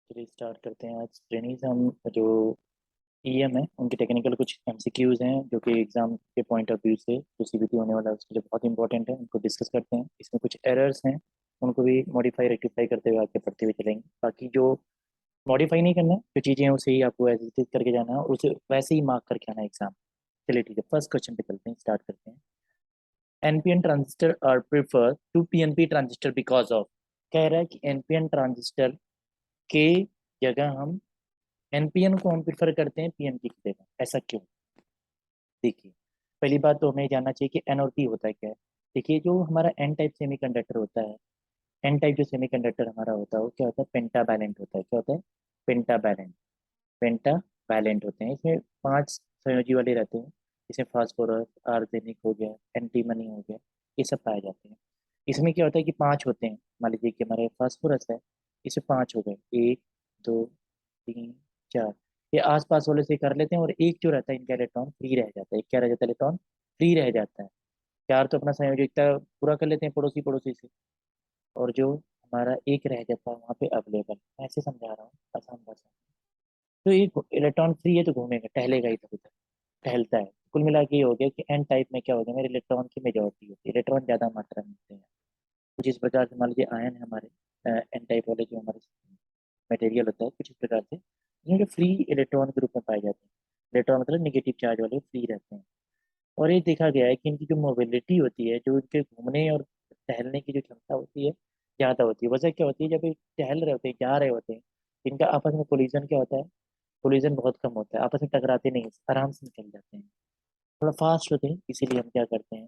चलिए स्टार्ट करते हैं। आज ट्रेनिंग हम जो ईएम है उनके टेक्निकल कुछ एमसीक्यूज हैं जो कि एग्जाम के पॉइंट ऑफ व्यू से जो सीबीटी होने वाला है उसके लिए बहुत इंपॉर्टेंट है, उनको डिस्कस करते हैं। इसमें कुछ एरर्स हैं, उनको भी मॉडिफाई रेक्टिफाई करते हुए आगे बढ़ते हुए चलेंगे। बाकी जो मॉडिफाई नहीं करना है, जो चीज़ें हैं उसे ही आपको एज इट इज करके जाना है और उसे वैसे ही मार्क करके आना है एग्जाम। चलिए ठीक है, फर्स्ट क्वेश्चन पे चलते हैं, स्टार्ट करते हैं। NPN transistor are prefer to PNP transistor because of. कह रहा है कि एनपीएन ट्रांजिस्टर के जगह हम एनपीएन को हम प्रेफर करते हैं पीएनपी की जगह, ऐसा क्यों? देखिए, पहली बात तो हमें जानना चाहिए कि एन और पी होता है क्या है। देखिए, जो हमारा एन टाइप सेमीकंडक्टर होता है, एन टाइप जो सेमीकंडक्टर हमारा होता है वो क्या होता है? पेंटावैलेंट होता है। क्या होता है? पेंटावैलेंट। पेंटावैलेंट होते हैं, इसमें 5 संयोजी वाले रहते हैं। इसमें फास्फोरस, आर्सेनिक हो गया, एंटीमनी हो गया, ये सब पाए जाते हैं। इसमें क्या होता है कि 5 होते हैं। मान लीजिए कि हमारे फास्फोरस है, इसमें 5 हो गए, 1 2 3 4। ये आसपास वाले से कर लेते हैं और एक जो रहता है इनका इलेक्ट्रॉन फ्री रह जाता है। क्या रह जाता है? इलेक्ट्रॉन फ्री रह जाता है। चार तो अपना संयोजकता पूरा कर लेते हैं पड़ोसी पड़ोसी से, और जो हमारा एक रह जाता है वहाँ पे अवेलेबल। मैं ऐसे समझा रहा हूँ आसान भाषा में। तो एक इलेक्ट्रॉन फ्री है तो घूमेगा, टहलेगा इधर उधर, टहलता है। कुल मिला के ये हो गया कि एन टाइप में क्या हो गया, मेरे इलेक्ट्रॉन की मेजोरिटी होती है, इलेक्ट्रॉन ज्यादा मात्रा में होते हैं। कुछ इस प्रकार से मान लीजिए आयन है हमारे, एन टाइप वाले जो हमारे मटेरियल होता है, कुछ इस प्रकार से ये जो फ्री इलेक्ट्रॉन के रूप में पाए जाते हैं। इलेक्ट्रॉन मतलब निगेटिव चार्ज वाले फ्री रहते हैं। और ये देखा गया है कि इनकी जो मोबिलिटी होती है, जो इनके घूमने और टहलने की जो क्षमता होती है, ज़्यादा होती है। वजह क्या होती है? जब ये टहल रहे होते हैं, जा रहे होते हैं, इनका आपस में कोलिजन क्या होता है? कोलिजन बहुत कम होता है, आपस में टकराते नहीं, आराम से निकल जाते हैं, थोड़ा फास्ट होते हैं। इसीलिए हम क्या करते हैं?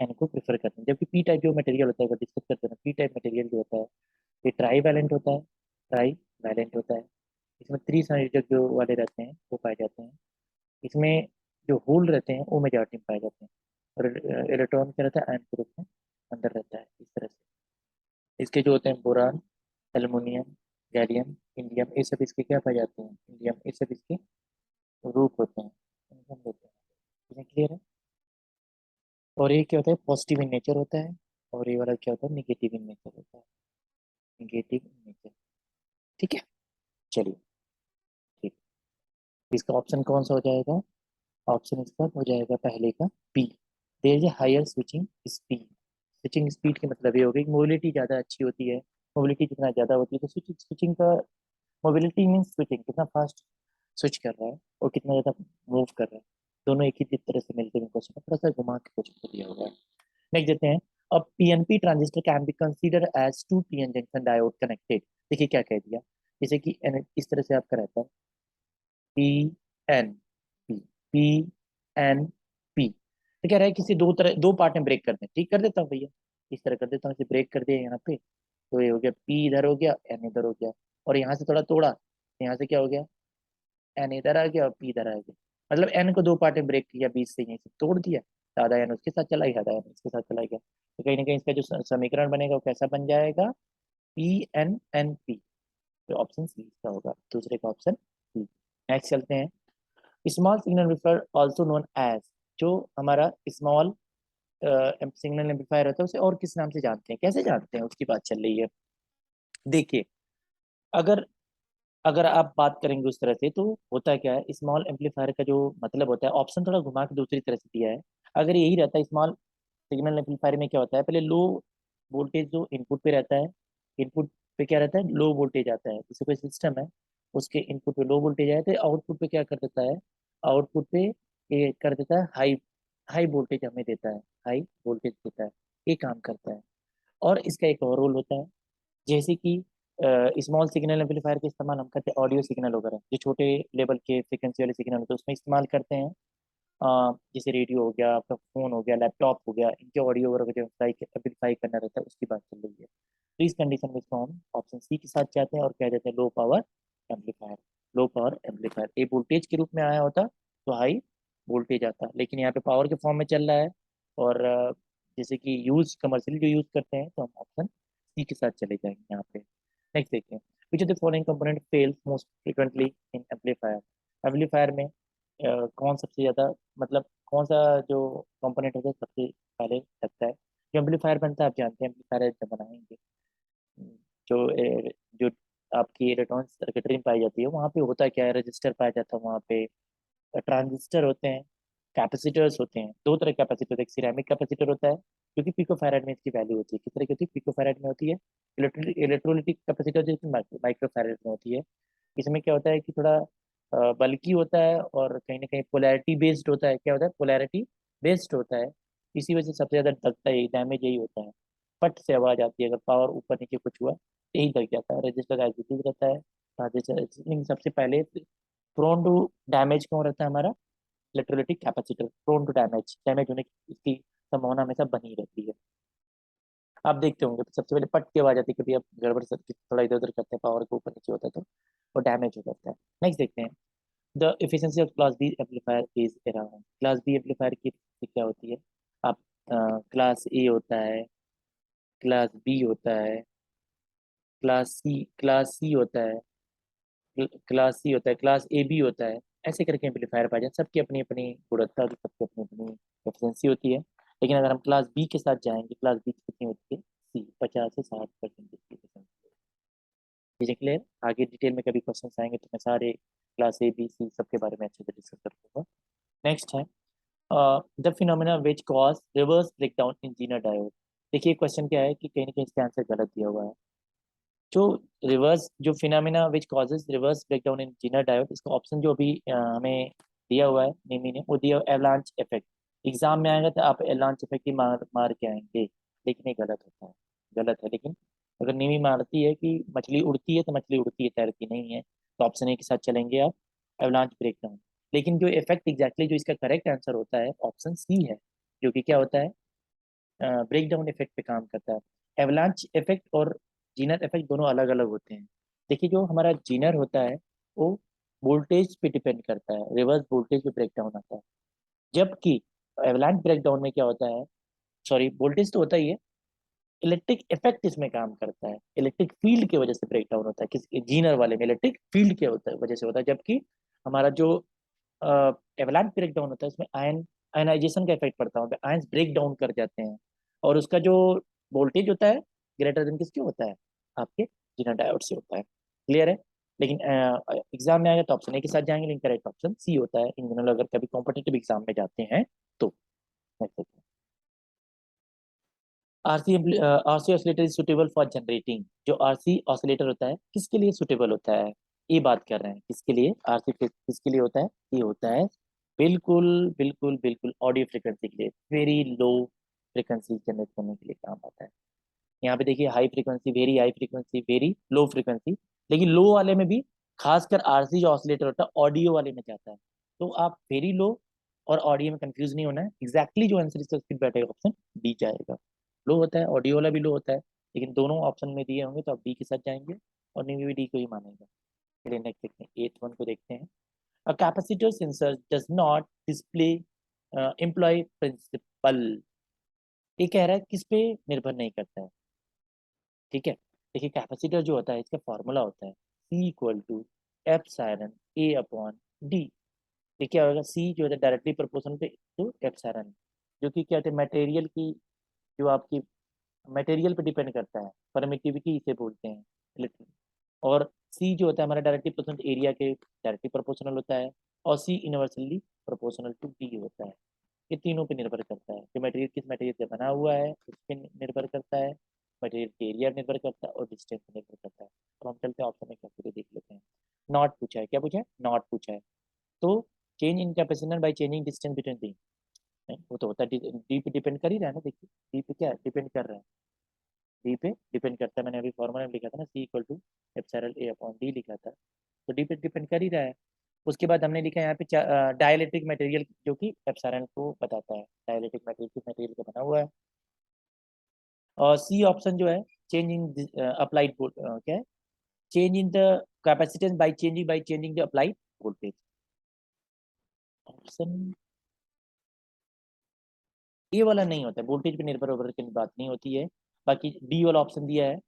एन को प्रेफर करते हैं। जबकि पी टाइप जो मटेरियल होता है वो डिस्कस करते हैं। पी टाइप मटेरियल जो होता है ये ट्राई वैलेंट होता है। ट्राई वैलेंट होता है। इसमें त्रिसंयोजक जो वाले रहते हैं वो पाए जाते हैं। इसमें जो होल रहते हैं वो मेजॉरिटी में पाए जाते हैं, और इलेक्ट्रॉन क्या रहता है? आयन के रूप में अंदर रहता है, इस तरह से। इसके जो होते हैं बोरान, एल्युमिनियम, गैलियम, इंडियम, ये सब इसके क्या पाए जाते हैं? इंडियम, ये सब इसके रूप होते हैं, इनको हम लेते हैं। इसमें क्लियर है? और ये क्या होता है? पॉजिटिव इन नेचर होता है, और ये वाला क्या होता है? निगेटिव इन नेचर होता है। Negative in nature. ठीक है, चलिए ठीक। इसका ऑप्शन कौन सा हो जाएगा? ऑप्शन इसका हो जाएगा पहले का, B. There is a higher switching speed. Switching speed के मतलब ये हो गया कि मोबिलिटी ज़्यादा अच्छी होती है। मोबिलिटी जितना ज़्यादा होती है तो स्विचिंग स्विचिंग का, मोबिलिटी मीन्स स्विचिंग कितना फास्ट स्विच कर रहा है और कितना ज़्यादा मूव कर रहा है। दोनों एक ही तरह से मिलते हैं। क्वेश्चन थोड़ा सा घुमा के क्वेश्चन दिया हुआ है। नेक्स्ट देते हैं। अब PNP transistor can be consider as two PN junction diode connected. देखिए क्या कह दिया, जैसे कि इस तरह से आपका रहता है, P N P, P N P. तो कह रहा है किसी दो तरह, दो पार्ट में ब्रेक कर दें। ठीक कर देता हूँ भैया, इस तरह कर देता हूँ, इसे ब्रेक कर दिया यहाँ पे। तो ये हो गया पी इधर हो गया, एन इधर हो गया। और यहाँ से थोड़ा तोड़ा तो यहाँ से क्या हो गया? एन इधर आ गया और पी इधर आ गया। मतलब एन को दो पार्ट में ब्रेक किया, बीच से यहीं से तोड़ दिया, तो आधा एन उसके साथ चला गया, आधा एन इसके साथ चला गया। तो कहीं ना कहीं इसका जो समीकरण बनेगा वो कैसा बन जाएगा? P N N P. तो ऑप्शन सी इसका होगा, दूसरे का ऑप्शन सी। नेक्स्ट चलते हैं। Small signal amplifier also known as. जो हमारा स्मॉल सिग्नल एम्पलीफायर होता है उसे और किस नाम से जानते हैं, कैसे जानते हैं, उसकी बात चल रही है। देखिए, अगर अगर आप बात करेंगे उस तरह से तो होता क्या है, स्मॉल एम्पलीफायर का जो मतलब होता है, ऑप्शन थोड़ा घुमा के दूसरी तरह से दिया है। अगर यही रहता है स्मॉल सिग्नल एम्पलीफायर में क्या होता है, पहले लो वोल्टेज जो इनपुट पे रहता है, इनपुट पे क्या रहता है? लो वोल्टेज आता है। जैसे कोई सिस्टम है, उसके इनपुट पे लो वोल्टेज आया तो आउटपुट पे क्या कर देता है? आउटपुट पे ये कर देता है हाई, हाई वोल्टेज हमें देता है, हाई वोल्टेज देता है। ये काम करता है। और इसका एक और रोल होता है, जैसे कि स्मॉल सिग्नल एम्पलीफायर का इस्तेमाल हम करते हैं ऑडियो सिग्नल वगैरह, जो छोटे लेवल के फ्रिक्वेंसी वाले सिग्नल होते हैं उसमें इस्तेमाल करते हैं। जैसे रेडियो हो गया, आपका फोन हो गया, लैपटॉप हो गया, इनके ऑडियो वगैरह जो एम्पलीफाई करना रहता है उसकी बात चल रही है। तो इस कंडीशन में इसको हम ऑप्शन सी के साथ जाते हैं और कह देते हैं low power amplifier. Low power amplifier ये वोल्टेज के रूप में आया होता तो हाई वोल्टेज आता, लेकिन यहाँ पे पावर के फॉर्म में चल रहा है। और जैसे कि यूज कमर्शियली जो यूज करते हैं तो हम ऑप्शन सी के साथ चले जाएंगे यहाँ पे। नेक्स्ट देखते हैं। विच of the following component fails most frequently in amplifier. Amplifier में कौन सबसे ज़्यादा, मतलब कौन सा जो कंपोनेंट होता है सबसे पहले लगता है? जो एम्पलीफायर बनता है आप जानते हैं, एम्पलीफायर जब बनाएंगे, जो जो आपकी इलेक्ट्रॉनिक सर्किटरी में पाई जाती है, वहाँ पे होता क्या है, रजिस्टर पाया जाता है वहाँ पे, ट्रांजिस्टर होते हैं, कैपेसिटर्स होते हैं। दो तरह के कैपेसिटर होते हैं, एक सिरेमिक कैपेसिटर होता है जो कि पिकोफैराड में इसकी वैल्यू होती है। किस तरह की होती है, पिकोफैराड में होती है। इलेक्ट्रोलिटिक कैपेसिटर जो माइक्रोफैराड में होती है। इसमें क्या होता है कि थोड़ा बल्कि होता है और कहीं ना कहीं पोलैरिटी बेस्ड होता है। क्या होता है, पोलैरिटी बेस्ड होता है। इसी वजह से सबसे ज्यादा दगता है, डैमेज यही होता है। पट से आवाज आती है अगर पावर ऊपर नीचे कुछ हुआ, यही दग जाता है। रजिस्टर एज इट इज रहता है। ट्रांजिस्टर सबसे पहले प्रोन टू डैमेज कौन रहता है हमारा, electrolytic capacitor. Prone to damage, damage होने की इसकी संभावना हमेशा बनी रहती है। आप देखते होंगे तो सबसे पहले पट की आवाज आती है, कभी आप गड़बड़ सर्किट थोड़ा इधर उधर करते हैं, पावर को ऊपर नीचे होता है तो वो डैमेज हो जाता है। नेक्स्ट देखते हैं, the efficiency of class B amplifier is around. Class B amplifier की efficiency क्या होती है। आप क्लास ए होता है, क्लास बी होता है, क्लास सी होता है, क्लास सी होता है, क्लास ए बी होता है। ऐसे करके एम्पलीफायर पाए जाते हैं। सबकी अपनी अपनी गुणवत्ता होती है, सबकी अपनी अपनी एफिशिएंसी होती है। लेकिन अगर हम क्लास बी के साथ जाएंगे, क्लास बी की कितनी होती है, सी, 50 से 60% की efficiency। चीजें क्लियर। आगे डिटेल में कभी क्वेश्चन आएंगे तो मैं सारे क्लास ए बी सी सबके बारे में अच्छे से डिस्कस कर दूंगा। नेक्स्ट है the phenomena which cause reverse breakdown in zener diode. देखिए क्वेश्चन क्या है कि कहीं ना कहीं इसका आंसर गलत दिया हुआ है। जो जो phenomena which causes reverse breakdown in zener diode, इसका ऑप्शन जो अभी हमें दिया हुआ है निमी ने, वो दिया एवलांच इफेक्ट। एग्जाम में आएगा तो आप एवलांच इफेक्ट ही मार मार के आएंगे, लेकिन ये गलत होता है, गलत है। लेकिन अगर निमी मारती है कि मछली उड़ती है तो मछली उड़ती है, तैरती नहीं है, तो ऑप्शन ए के साथ चलेंगे आप, एवलांच ब्रेकडाउन। लेकिन जो इफेक्ट एग्जैक्टली जो इसका करेक्ट आंसर होता है ऑप्शन सी है, जो कि क्या होता है, ब्रेक डाउन इफेक्ट पे काम करता है। एवलांच इफेक्ट और जीनर इफेक्ट दोनों अलग अलग होते हैं। देखिए जो हमारा जीनर होता है वो वोल्टेज पे डिपेंड करता है, रिवर्स वोल्टेज पे ब्रेक डाउन आता है। जबकि एवलांच ब्रेक डाउन में क्या होता है, सॉरी वोल्टेज तो होता ही है, इलेक्ट्रिक इफेक्ट इसमें काम करता है, इलेक्ट्रिक फील्ड की वजह से ब्रेक डाउन होता है। किस जीनर वाले में इलेक्ट्रिक फील्ड के वजह से होता है। जबकि हमारा जो एवलांच ब्रेक डाउन होता है उसमें आयनाइजेशन का इफेक्ट पड़ता है, आयंस ब्रेक डाउन कर जाते हैं। और उसका जो वोल्टेज होता है ग्रेटर देन किसके होता है, आपके जीना डायोड से होता है। क्लियर है। लेकिन एग्जाम में आएगा तो ऑप्शन ए के साथ जाएंगे, लेकिन करेक्ट ऑप्शन सी होता है इन जनरल, अगर कभी कॉम्पिटेटिव एग्जाम में जाते हैं तो। RC RC oscillator is suitable for generating. जो आरसी ऑसिलेटर होता है किसके लिए सुटेबल होता है, ये बात कर रहे हैं, किसके लिए आरसी किसके लिए होता है, ये होता है बिल्कुल बिल्कुल बिल्कुल ऑडियो फ्रिक्वेंसी के लिए, वेरी लो फ्रिक्वेंसी जनरेट करने के लिए काम आता है। यहाँ पे देखिए high frequency, very high frequency, very low frequency. लेकिन लो वाले में भी खासकर आरसी जो ऑसिलेटर होता है ऑडियो वाले में जाता है। तो आप वेरी लो और ऑडियो में कंफ्यूज नहीं होना है, एग्जैक्टली जो आंसर इसका फिट बैठेगा ऑप्शन डी जाएगा। लो होता है, ऑडियो वाला भी लो होता है, लेकिन दोनों ऑप्शन में दिए होंगे तो आप डी के साथ जाएंगे और नहीं भी डी को ही मानेगा। चलिए नेक्स्ट देखते हैं, एथ वन को देखते हैं। A capacitor sensor does not display employ principle. ये कह रहा है किस पे निर्भर नहीं करता है। ठीक है, देखिए कैपेसिटर जो होता है इसका फॉर्मूला होता है C equal to F siren A upon D. ये क्या होगा, सी जो है directly proportional to F siren, जो कि क्या होता है मटेरियल की, जो आपकी मटेरियल पे डिपेंड करता है, परमिटिविटी इसे बोलते हैं इलेक्ट्रिक। और सी जो होता है हमारा डायरेक्टली प्रोपोर्शनल एरिया के डायरेक्टली प्रोपोर्शनल होता है। और सी इनवर्सली प्रोपोर्शनल टू डी होता है। ये तीनों पे निर्भर करता है, जो मटेरियल किस मटेरियल से बना हुआ है उस पर निर्भर करता है, मटेरियल के एरिया निर्भर करता है और डिस्टेंस निर्भर करता है। तो हम चलते हैं ऑप्शन में क्या देख लेते हैं। नॉट पूछा है, क्या पूछा है, नॉट पूछा है। तो change in capacitance by changing distance between the, वो तो होता है डी पे डिपेंड कर ही रहा है ना। देखिए डी पे क्या डिपेंड कर रहा है, डी पे डिपेंड करता है। मैंने अभी फॉर्मूला में लिखा था ना, C equal to epsilon A upon D लिखा था, तो डी पे डिपेंड कर ही रहा है। उसके बाद हमने लिखा है यहाँ पे डाइलेक्ट्रिक मटेरियल, जो कि एप्सिलॉन को बताता है, डाइलेक्ट्रिक मटेरियल किस मटेरियल का बना हुआ है। और सी ऑप्शन जो है चेंज इन अप्लाइड क्या है, change in the capacitance by changing the applied voltage. Option A वाला नहीं होता है, वोल्टेज पे निर्भर होकर की बात नहीं होती है। बाकी डी वाला ऑप्शन दिया है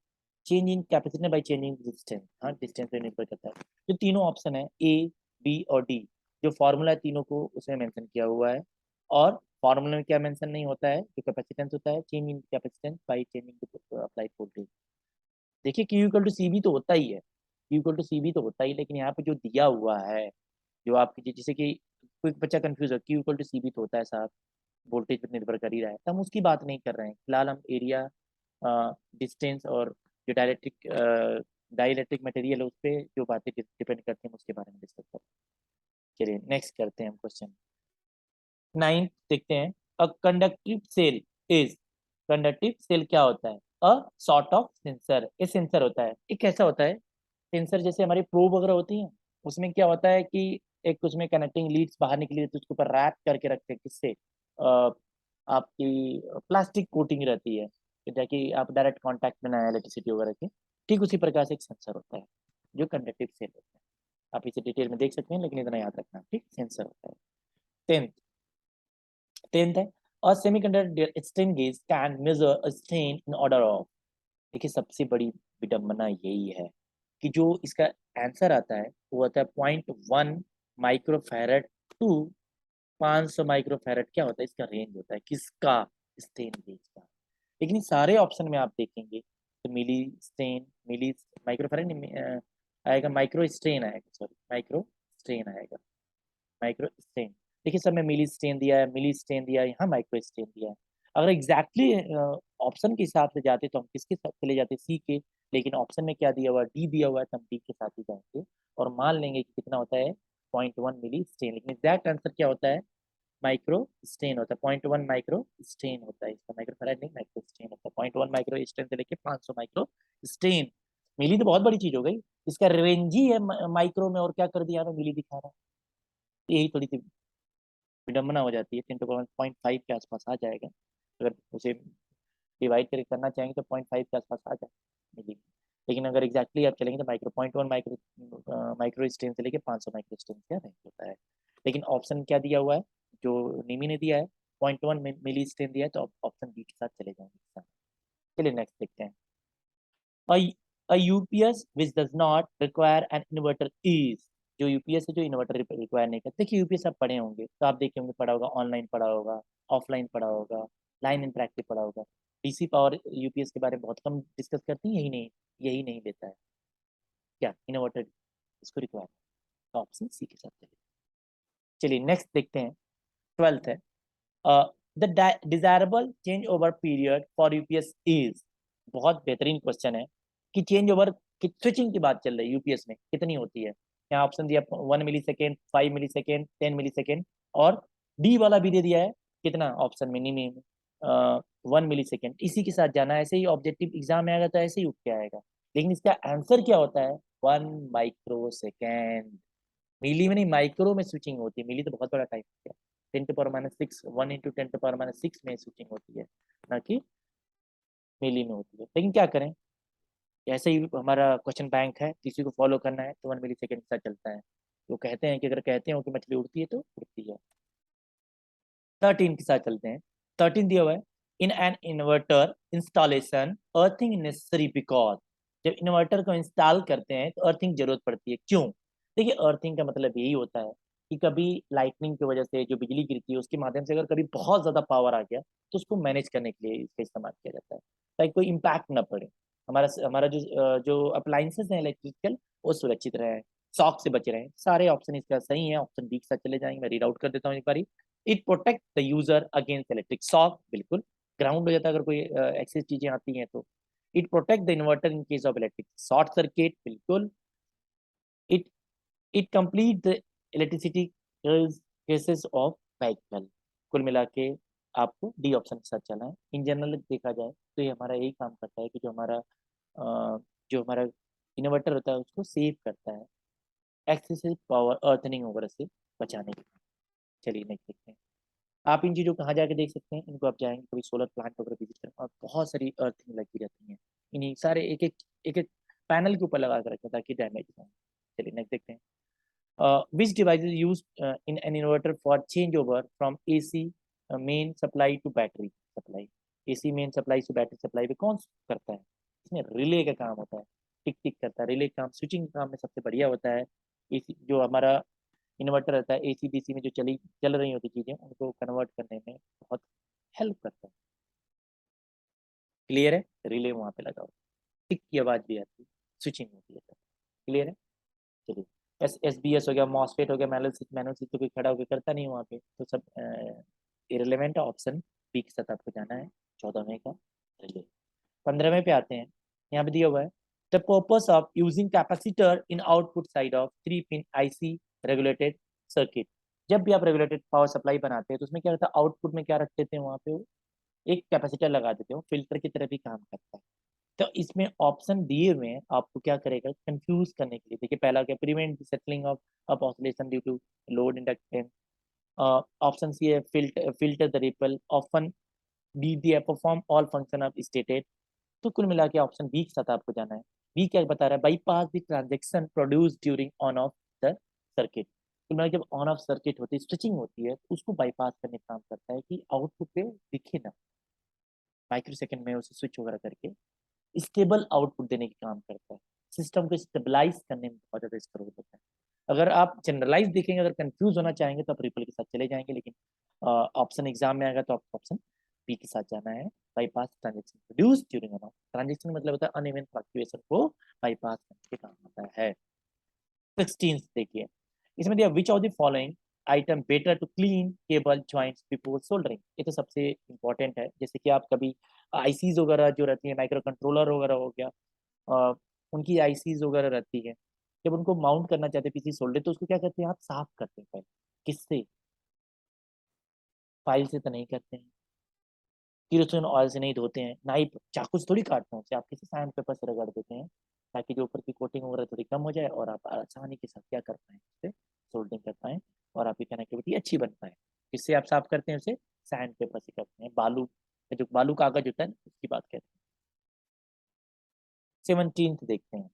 change in capacitance by changing distance, हाँ डिस्टेंस पे निर्भर करता है। जो तीनों ऑप्शन है ए बी और डी, जो फॉर्मूला है तीनों को उसमें मेंशन किया हुआ है। और फॉर्मूला में क्या मेंशन नहीं होता है, जो कैपेसिटेंस होता है change in capacitance by changing applied voltage. देखिए क्यू इक्वल टू सी भी तो होता ही है, Q इक्वल टू सी भी तो होता ही, लेकिन यहाँ पे जो दिया हुआ है, जो आपकी जैसे कि कोई बच्चा कंफ्यूज हो, Q इक्वल टू सी भी तो होता है साहब, वोल्टेज पर निर्भर कर ही रहा है, तो हम उसकी बात नहीं कर रहे हैं फिलहाल। हम एरिया, डिस्टेंस और जो डाइलेक्ट्रिक मटेरियल है उस पर जो बातें डिपेंड करती हैं उसके बारे में डिस्कस करते हैं। चलिए नेक्स्ट करते हैं हम क्वेश्चन 9 देखते हैं। A conductive cell is, conductive cell क्या होता है? अ सॉर्ट ऑफ सेंसर, ये सेंसर होता है। ये कैसा होता है? सेंसर जैसे हमारी प्रोब वगैरह होती है, उसमें क्या होता है कि एक उसमें कनेक्टिंग लीड्स बाहर निकली रहती है, उसके ऊपर रैप करके रखते हैं किससे, आपकी प्लास्टिक कोटिंग रहती है ताकि आप डायरेक्ट कांटेक्ट में ना आए इलेक्ट्रिसिटी वगैरह के। ठीक उसी प्रकार से एक सेंसर होता है जो कंडक्टिव सेल होता है। आप इसे डिटेल में देख सकते हैं, लेकिन इतना याद रखना, ठीक, सेंसर होता है। टेंथ टेंथ है, अ semiconductor strain gauge can measure a strain in order of. देखिए सबसे बड़ी विडंबना यही है कि जो इसका आंसर आता है वो आता है 0.1 माइक्रोफैरड टू 500 माइक्रोफैरड। क्या होता है इसका रेंज होता है, किसका? स्टेन गेज का। लेकिन ये सारे ऑप्शन में आप देखेंगे तो मिली स्टेन, मिली माइक्रोफैरड नहीं, आएगा माइक्रो स्ट्रेन आएगा, सॉरी माइक्रो स्ट्रेन आएगा, माइक्रो स्ट्रेन। देखिए सब में मिली स्ट्रेन दिया है, मिली स्ट्रेन दिया है, यहाँ माइक्रो स्ट्रेन दिया है। अगर एग्जैक्टली ऑप्शन के हिसाब से जाते तो हम किसके साथ चले जाते? सी के। लेकिन ऑप्शन में क्या दिया हुआ है? डी दिया हुआ है, तो हम डी के साथ ही जाएंगे और मान लेंगे कि कितना होता है 0.1 मिली स्ट्रेन। लेकिन एग्जैक्ट आंसर क्या होता है? माइक्रो स्ट्रेन होता है, 0.1 माइक्रो स्ट्रेन होता है इसका, माइक्रो फैराड नहीं, माइक्रो स्ट्रेन होता है। 0.1 माइक्रो स्ट्रेन से लेके 500 माइक्रो स्ट्रेन। मिली तो बहुत बड़ी चीज हो गई, इसका रेंज ही है माइक्रो में, और क्या कर दिया हमें, मिली दिखा रहा है। यही थोड़ी सी विडंबना हो जाती है। 10⁻5 के आसपास आ जाएगा, अगर उसे डिवाइड करके करना चाहेंगे तो 0.5 के आसपास आ जाए। लेकिन अगर एग्जैक्टली आप चलेंगे तो माइक्रो 0.1 माइक्रो स्ट्रेन से लेके 500 माइक्रो स्ट्रेन का रेंज होता है। लेकिन ऑप्शन क्या दिया हुआ है, जो निमी ने दिया है 0.1 मिली स्ट्रेन दिया है, तो ऑप्शन बी के साथ चले जाएंगे। चलिए नेक्स्ट देखते हैं। A UPS which does not require an inverter is, जो यूपीएस है जो इन्वर्टर रिक्वायर नहीं करता। देखिए यूपीएस आप पढ़े होंगे तो आप देखे होंगे, पढ़ा होगा, ऑनलाइन पढ़ा होगा, ऑफलाइन पढ़ा होगा, लाइन इंटरैक्टिव पढ़ा होगा। डीसी पावर यूपीएस के बारे में बहुत कम डिस्कस करती है, यही नहीं लेता है क्या इन्वर्टर, इसको रिक्वायर। तो ऑप्शन सी के साथ चलिए। चलिए नेक्स्ट देखते हैं। 12th है, the desirable change over period for UPS is. बहुत बेहतरीन क्वेश्चन है कि चेंज ओवर की स्विचिंग की बात चल रही है यूपीएस में कितनी होती है। यहाँ ऑप्शन दिया 1 मिली सेकेंड, 5 मिली सेकेंड, 10 मिली सेकेंड, और डी वाला भी दे दिया है कितना ऑप्शन में, मिनिमम 1 मिली सेकेंड। इसी के साथ जाना है, ऐसे ही ऑब्जेक्टिव एग्जाम में आएगा तो ऐसे ही उठ के आएगा। लेकिन इसका आंसर क्या होता है? 1 माइक्रो सेकेंड। मिली में नहीं, माइक्रो में स्विचिंग होती है। मिली तो बहुत बड़ा टाइम है, 10⁻6, 1 × 10⁻6 में स्विचिंग होती है, ना कि मिली में होती है। लेकिन क्या करें, ऐसे ही हमारा क्वेश्चन बैंक है, किसी को फॉलो करना है तो 1 मिली सेकेंड के साथ चलता है। तो कहते हैं कि अगर कहते हो कि मछली उड़ती है तो उड़ती है। 13 के साथ चलते हैं। 13 दिया हुआ है, in an inverter installation earthing necessary because. जब इन्वर्टर को इंस्टॉल करते हैं तो अर्थिंग जरूरत पड़ती है, क्यों? देखिए अर्थिंग का मतलब यही होता है कि कभी लाइटनिंग की वजह से जो बिजली गिरती है उसके माध्यम से अगर कभी बहुत ज्यादा पावर आ गया तो उसको मैनेज करने के लिए इसका इस्तेमाल किया जाता है, ताकि कोई इम्पैक्ट ना पड़े, हमारा हमारा जो अप्लाइंसेस हैं इलेक्ट्रिकल वो सुरक्षित रहे, शॉक से बचे रहें। सारे ऑप्शन इसका सही है, ऑप्शन बी के साथ चले जाएंगे। मैं रीड आउट कर देता हूँ एक बारी। It protect the user against electric shock, बिल्कुल ग्राउंड हो जाता है अगर कोई एक्सेस चीजें आती हैं तो। It protect the inverter in case of electric short circuit, बिल्कुल। It it complete the electricity cases of vehicle. कुल मिला के आपको डी ऑप्शन के साथ चलना है। इन जनरल देखा जाए तो ये हमारा यही काम करता है कि जो हमारा इन्वर्टर होता है उसको सेव करता है एक्सेसिव पावर अर्थनिंग वगैरह से बचाने के लिए। चलिए नेक्स्ट देखते हैं। आप इन चीज़ों को कहाँ जाके देख सकते हैं, इनको आप जाएंगे कभी सोलर प्लांट वगैरह विजिट करें, और बहुत सारी अर्थिंग लगी रहती हैं, इन्हीं सारे एक एक पैनल के ऊपर लगा कर रखें ताकि डैमेज ना हो। चलिए नेक्स्ट देखते हैं। Which device is used in an inverter for changeover from AC main supply to battery supply? AC main supply से बैटरी सप्लाई पे कौन करता है? इसमें रिले का काम होता है, टिक टिक करता है रिले काम। स्विचिंग काम में सबसे बढ़िया होता है एसी, जो हमारा इन्वर्टर रहता है एसी डीसी में जो चल रही होती चीजें उनको कन्वर्ट करने में बहुत हेल्प करता है। क्लियर है? रिले वहां पे लगा हुआ, टिक की आवाज भी आती है, स्विचिंग होती है। क्लियर है? चलिए, एस बी एस हो गया, मॉसफेट हो गया, मैनुअल तो कोई खड़ा होकर करता नहीं वहाँ पे, तो सब इरेलीवेंट है। ऑप्शन बी के साथ आपको जाना है 14वें का। चलिए 15वें पे आते हैं। यहाँ पे दिया हुआ है the purpose of using capacitor in output side of 3 pin IC regulated circuit. जब भी आप रेगुलेटेड पावर सप्लाई बनाते हैं तो उसमें क्या होता है, आउटपुट में क्या रखते थे वहाँ पे, वो एक कैपेसिटर लगा देते हो, फिल्टर की तरह भी काम करता है। तो इसमें ऑप्शन दिए हुए हैं, आपको क्या करेगा कंफ्यूज करने के लिए। देखिए पहला क्या, prevent settling of up oscillation due to load inductance. Option C है filter the ripple often be D perform all function of stated. तो कुल मिला के ऑप्शन बी के साथ आपको जाना है। बी क्या बता रहा है, bypass the transaction produce during on off the circuit. कुल मिला के जब ऑन ऑफ सर्किट होती है, स्विचिंग होती है, तो उसको बाईपास करने का काम करता है कि आउटपुट पे दिखे ना, माइक्रो सेकंड में उसे स्विच वगैरह करके स्टेबल आउटपुट देने का काम करता है। सिस्टम को स्टेबलाइज करने में बहुत ज्यादा इसका रोल होता है। अगर आप जनरलाइज देखेंगे, अगर कंफ्यूज होना चाहेंगे तो आप रिपल के साथ चले जाएंगे, लेकिन ऑप्शन एग्जाम में आएगा तो आपको ऑप्शन बी के साथ जाना है। Bypass transaction produce during on off, transaction मतलब होता है अनइवन फ्लक्चुएशन को बाईपास करने के काम होता है। 16 देखिए, इसमें दिया which of the following item better to clean cable joints before soldering. ये तो सबसे इंपॉर्टेंट है। जैसे कि आप कभी आईसीज वगैरह जो रहती है, माइक्रो कंट्रोलर वगैरह हो गया, अ, उनकी आईसीज वगैरह रहती है, जब उनको माउंट करना चाहते हैं पीसी सोल्डर, तो उसको क्या करते हैं, आप साफ करते हैं पहले। किससे? फाइल से तो नहीं करते हैं, किरोसिन ऑयल से नहीं धोते हैं, नाइफ चाकू से थोड़ी काटते हैं उसे, आप किसी सैंड पेपर से रगड़ देते हैं, ताकि जो ऊपर की कोटिंग वगैरह थोड़ी कम हो जाए और आप आसानी के साथ क्या कर पाए, उसे सोल्डिंग कर पाए और आपकी कनेक्टिविटी अच्छी बन पाए। इससे आप साफ करते हैं उसे, सैंड पेपर से करते हैं, बालू जो बालू कागज होता है ना, उसकी बात कहते हैं। 17 देखते हैं,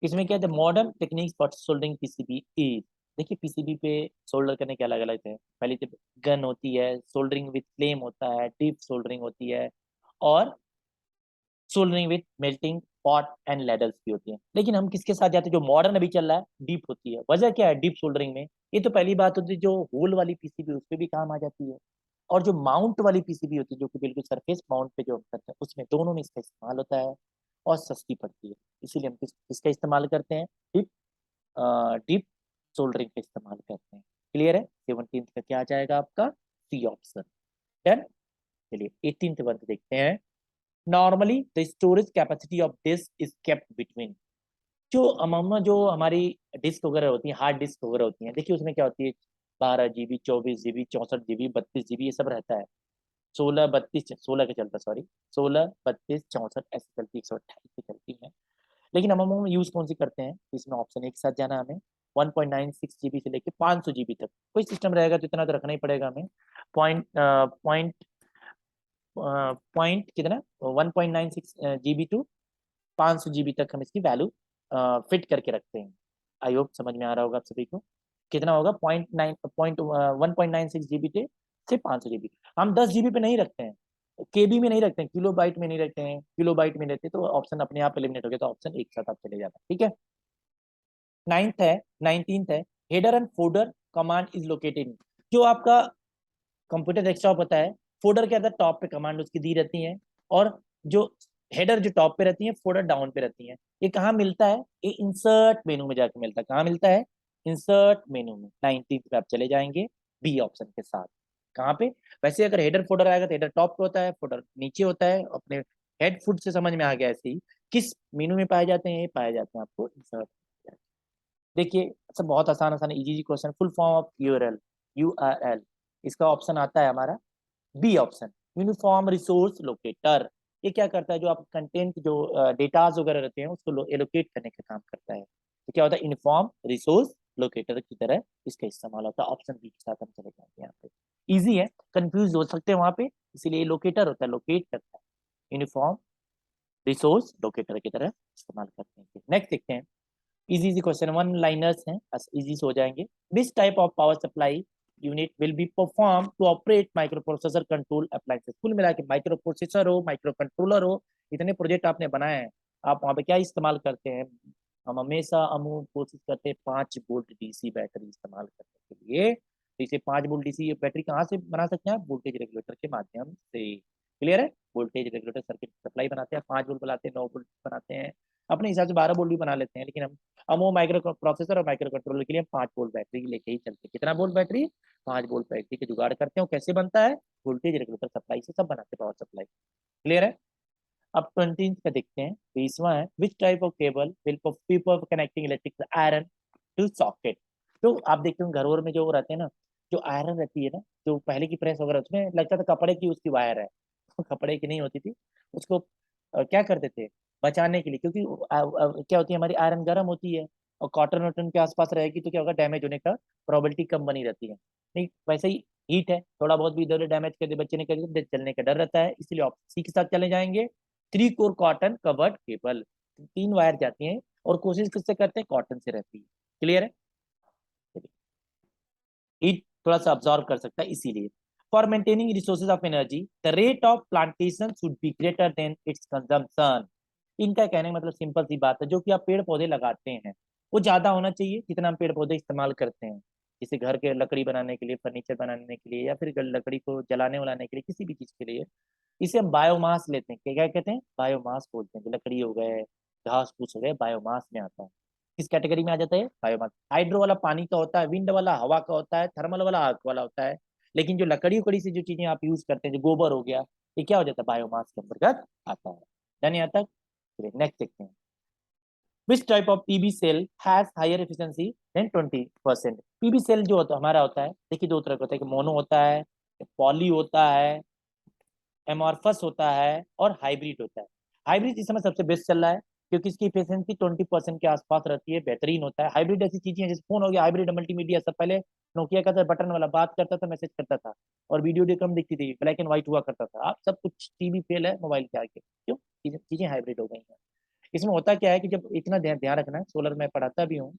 इसमें क्या है, modern techniques for soldering PCB is. देखिए पीसीबी पे सोल्डर करने के अलग अलग है। पहली तो गन होती है, सोल्डरिंग विथ फ्लेम होता है, डीप सोल्डरिंग होती है, और soldering with melting pot and ladles भी होती है। लेकिन हम किसके साथ जाते हैं, जो मॉडर्न अभी चल रहा है, डीप होती है। वजह क्या है डीप सोल्डरिंग में? ये तो पहली बात होती है, जो होल वाली पीसीबी उस पर भी काम आ जाती है, और जो माउंट वाली पीसीबी होती है, जो कि बिल्कुल सरफेस माउंट पे जो हम करते हैं, उसमें दोनों में इसका इस्तेमाल होता है और सस्ती पड़ती है। इसीलिए हम इसका इस्तेमाल करते हैं, डीप डीप सोल्डरिंग का इस्तेमाल करते हैं। क्लियर है? 17 का क्या आ जाएगा आपका, सी ऑप्शन। डन। चलिए 18 वर्क देखते हैं। Normally the storage capacity of disc is kept between. जो अमूमन जो हमारी डिस्क वगैरह होती है, हार्ड डिस्क वगैरह होती है, देखिए उसमें क्या होती है, 12 GB, 24 GB, 64 GB, 32 GB, ये सब रहता है। 16 32 16 का चलता, सॉरी, 16 32 64 ऐसी चलती, 128 की चलती है। लेकिन हम यूज कौन सी करते हैं, तो इसमें ऑप्शन एक साथ जाना हमें। 1.96 GB से लेके 500 GB तक कोई सिस्टम रहेगा तो इतना तो रखना ही पड़ेगा हमें। पॉइंट पॉइंट पॉइंट कितना, 1.96 GB टू 500 GB तक हम इसकी वैल्यू फिट करके रखते हैं। आई होप समझ में आ रहा होगा आप सभी को। कितना होगा, 1.96 GB से 500 GB। हम 10 GB पे नहीं रखते हैं, केबी में नहीं रखते हैं, किलो बाइट में नहीं रखते हैं, किलो बाइट में रहते हैं, तो ऑप्शन अपने आप एलिमिनेट हो गया, तो ऑप्शन एक साथ आप चले जाना, ठीक है। नाइन्थ है, 19th है, header and folder command is located. जो आपका कंप्यूटर डेस्कटॉप होता है, फोल्डर के अंदर टॉप पे कमांड उसकी दी रहती है, और जो हेडर जो टॉप पे रहती है, फोल्डर डाउन पे रहती है। ये कहाँ मिलता है, ये इंसर्ट मेनू में जाके मिलता है। कहाँ मिलता है, इंसर्ट मेनू में। 19th पे आप चले जाएंगे बी ऑप्शन के साथ। कहाँ पे, वैसे अगर हेडर फोल्डर आएगा तो हेडर टॉप पे होता है, फोल्डर नीचे होता है। अपने हेड फुट से समझ में आ गया, ऐसे ही किस मेनू में पाए जाते हैं, ये पाए जाते हैं आपको इंसर्ट। देखिए सब बहुत आसान आसान easy easy question. Full form of URL, URL, इसका ऑप्शन आता है हमारा B option, uniform resource locator. ये क्या करता है, जो आप कंटेंट जो डेटाज वगैरह रहते हैं उसको एलोकेट करने का काम करता है। तो क्या होता है, यूनिफॉर्म रिसोर्स लोकेटर की तरह इसका इस्तेमाल होता है। ऑप्शन बी के साथ हम चले जाएंगे यहाँ पे। इजी है, कंफ्यूज हो सकते हैं वहां पे, इसीलिए लोकेटर होता है, लोकेट करता है, यूनिफॉर्म रिसोर्स लोकेटर की तरह इस्तेमाल करते हैं। नेक्स्ट देखते हैं, easy easy question, one liners हैं, इजी से हो जाएंगे। Which type of power supply unit will be perform to operate microprocessor control appliances. कुल मिला के माइक्रो प्रोसेसर हो, माइक्रो कंट्रोलर हो, इतने प्रोजेक्ट आपने बनाए हैं, आप वहाँ पे क्या इस्तेमाल करते हैं? हम हमेशा कोशिश करते हैं 5 वोल्ट डीसी बैटरी इस्तेमाल करने के लिए। तो इसे 5 वोल्ट डीसी बैटरी कहाँ से बना सकते हैं आप, वोल्टेज रेगुलेटर के माध्यम से। क्लियर है? वोल्टेज रेगुलेटर सर्किट सप्लाई बनाते हैं, 5 वोल्ट बनाते हैं, 9 वोल्ट बनाते हैं, अपने हिसाब से 12 वोल्ट भी बना लेते हैं, लेकिन हम अब वो माइक्रो प्रोसेसर और माइक्रो कंट्रोलर के लिए हम 5 वोल्ट बैटरी लेके ही चलते हैं। कितना वोल्ट बैटरी? 5 वोल्ट बैटरी के जुगाड़ करते हैं। कैसे बनता है? वोल्टेज रेगुलेटर सप्लाई से सब बनाते हैं, पावर सप्लाई। क्लियर है? अब 20 का देखते हैं। 20वां है, which type of cable will for connecting electric iron to socket. तो आप देखते हो घर वर में जो रहते हैं ना, जो आयरन रहती है ना, जो पहले की प्रेस वगैरह, उसमें लगता था कपड़े की उसकी वायर है। कपड़े की नहीं होती थी। उसको क्या करते थे बचाने के लिए, क्योंकि क्या होती है, हमारी आयरन गर्म होती है और कॉटन वॉटन के आसपास रहेगी तो क्या होगा, डैमेज होने का प्रोबेबिलिटी कम बनी रहती है। नहीं वैसे ही हीट है, थोड़ा बहुत भी इधर डैमेज कर दे बच्चे ने, कर दे चलने का डर रहता है, इसलिए आप सी के साथ चले जाएंगे। 3 core cotton covered cable, 3 wire जाती हैं और कोशिश किससे करते हैं, कॉटन से रहती है। क्लियर है? हीट थोड़ा सा अब्सॉर्ब कर सकता है इसीलिए। For maintaining resources of energy the rate of plantation should be greater than it's consumption. इनका कहने का मतलब सिंपल सी बात है, जो कि आप पेड़ पौधे लगाते हैं वो ज्यादा होना चाहिए जितना हम पेड़ पौधे इस्तेमाल करते हैं। जैसे घर के लकड़ी बनाने के लिए, फर्नीचर बनाने के लिए, या फिर लकड़ी को जलाने वलाने के लिए, किसी भी चीज के लिए इसे हम बायोमास लेते हैं। क्या क्या कहते हैं? बायोमास बोलते हैं। जो लकड़ी हो गए, घास फूस हो गए, बायोमास में आता है। किस कैटेगरी में आ जाता है? बायोमास। हाइड्रो वाला पानी का होता है, विंड वाला हवा का होता है, थर्मल वाला आग वाला होता है। लेकिन जो लकड़ी उकड़ी से जो चीजें आप यूज करते हैं, जो गोबर हो गया, ये क्या हो जाता है, बायोमास के अंतर्गत आता है। डन यहाँ तक? नेक्स्ट देखते हैं। Which type of PV cell has higher efficiency than 20%। PV cell जो होता है हमारा होता है, देखिए दो तरह का होता है, मोनो होता है, पॉली होता है, एमॉर्फस होता है और हाइब्रिड होता है। हाइब्रिड इस समय सबसे बेस्ट चल रहा है क्योंकि इसकी इफिशियंसी 20% के आसपास रहती है, बेहतरीन होता है। हाइब्रिड ऐसी चीजें हैं, जैसे फोन हो गया हाइब्रिड मल्टीमीडिया। सब पहले नोकिया का था बटन वाला, बात करता था, मैसेज करता था और वीडियो वीडियो कम दिखती थी, ब्लैक एंड व्हाइट हुआ करता था। आप सब कुछ टीवी फेल है मोबाइल के आगे, क्यों? चीजें हाइब्रिड हो गई हैं। इसमें होता क्या है कि जब इतना ध्यान ध्यान रखना है, सोलर में पढ़ाता भी हूँ,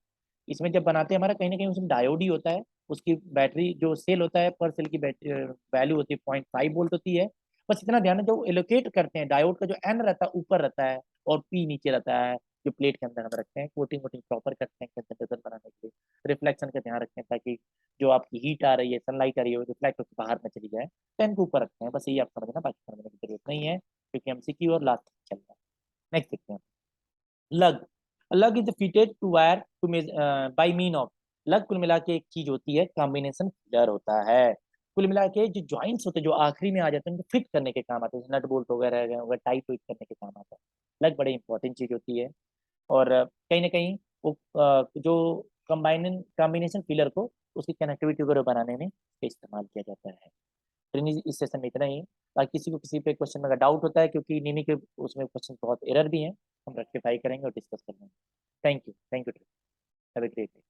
इसमें जब बनाते हैं हमारा कहीं ना कहीं उसमें डायोड ही होता है। उसकी बैटरी जो सेल होता है, पर सेल की वैल्यू होती है 0.5 वोल्ट होती है। बस इतना ध्यान है, जो एलोकेट करते हैं डायोड का, जो एन रहता है ऊपर रहता है और पी नीचे रहता है, जो प्लेट के अंदर हम रखते हैं, कोटिंग वोटिंग प्रॉपर करते हैं कंसंट्रेशन बनाने के लिए। रिफ्लेक्शन का ध्यान रखते हैं ताकि जो आपकी हीट आ रही है, सनलाइट आ रही है, वो रिफ्लेक्ट होकर बाहर में चली जाए, तो इनको ऊपर रखते हैं। बस यही आप समझना, बाकी समझने की जरूरत नहीं है क्योंकि एमसीक्यू और लास्ट चल रहा है। नेक्स्ट देखते हैं। Lug lug is fitted to wire to by mean of. Lug कुल मिला के एक चीज होती है, कॉम्बिनेशन फिलर होता है। कुल मिला के जो जॉइंट्स होते हैं जो आखिरी में आ जाते हैं, उनको फिट करने के काम आते हैं, नट बोल्ट वगैरह वगैरह टाइट वाइट करने के काम आता है। लग बड़ी इंपॉर्टेंट चीज होती है। और कहीं ना कहीं वो जो कॉम्बिनेशन फिलर को उसकी कनेक्टिविटी वगैरह बनाने में इस्तेमाल किया जाता है। ट्रेनिंग इस सेशन में इतना ही। बाकी किसी को किसी पे क्वेश्चन में अगर डाउट होता है, क्योंकि नीनी के उसमें क्वेश्चन बहुत एरर भी हैं, हम रेक्टिफाई करेंगे और डिस्कस करेंगे। Thank you, have a great day.